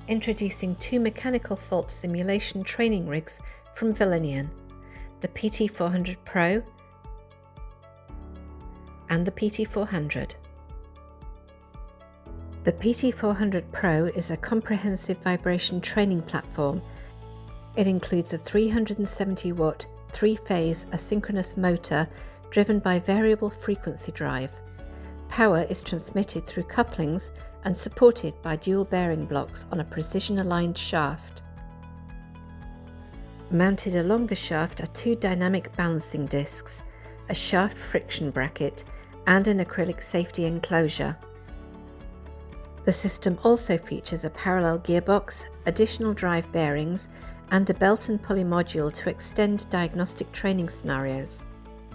introducing two mechanical fault simulation training rigs from Valenian, the PT400Pro and the PT400. The PT400Pro is a comprehensive vibration training platform. It includes a 370-watt, three-phase asynchronous motor driven by variable frequency drive. Power is transmitted through couplings and supported by dual bearing blocks on a precision-aligned shaft. Mounted along the shaft are two dynamic balancing discs, a shaft friction bracket, and an acrylic safety enclosure. The system also features a parallel gearbox, additional drive bearings, and a belt and pulley module to extend diagnostic training scenarios.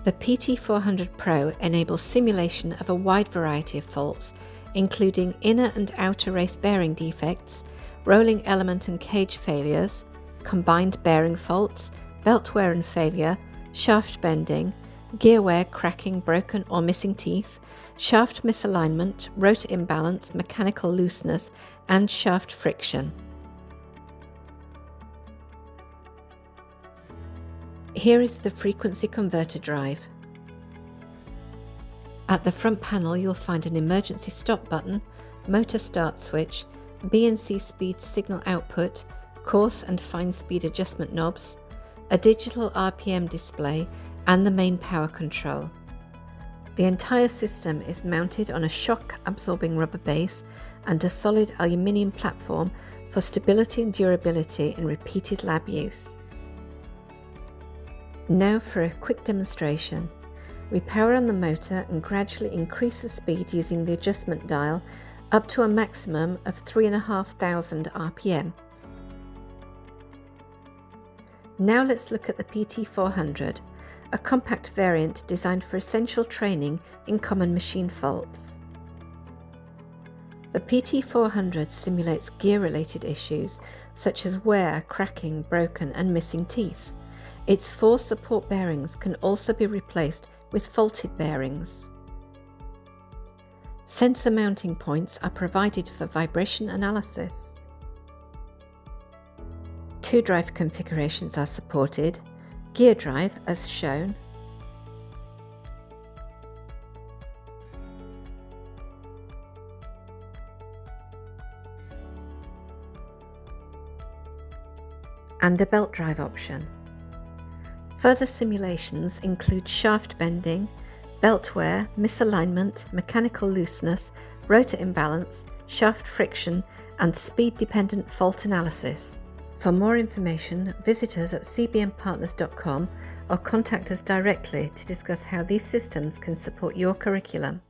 The PT400Pro enables simulation of a wide variety of faults, including inner and outer race bearing defects, rolling element and cage failures, combined bearing faults, belt wear and failure, shaft bending, gear wear, cracking, broken or missing teeth, shaft misalignment, rotor imbalance, mechanical looseness, and shaft friction. Here is the frequency converter drive. At the front panel you'll find an emergency stop button, motor start switch, B and C speed signal output, coarse and fine speed adjustment knobs, a digital RPM display, and the main power control. The entire system is mounted on a shock-absorbing rubber base and a solid aluminium platform for stability and durability in repeated lab use. Now for a quick demonstration. We power on the motor and gradually increase the speed using the adjustment dial up to a maximum of 3,500 RPM. Now let's look at the PT400, a compact variant designed for essential training in common machine faults. The PT400 simulates gear-related issues such as wear, cracking, broken and missing teeth. Its 4 support bearings can also be replaced with faulted bearings. Sensor mounting points are provided for vibration analysis. 2 drive configurations are supported, gear drive as shown, and a belt drive option. Further simulations include shaft bending, belt wear, misalignment, mechanical looseness, rotor imbalance, shaft friction, and speed-dependent fault analysis. For more information, visit us at cbmpartners.com or contact us directly to discuss how these systems can support your curriculum.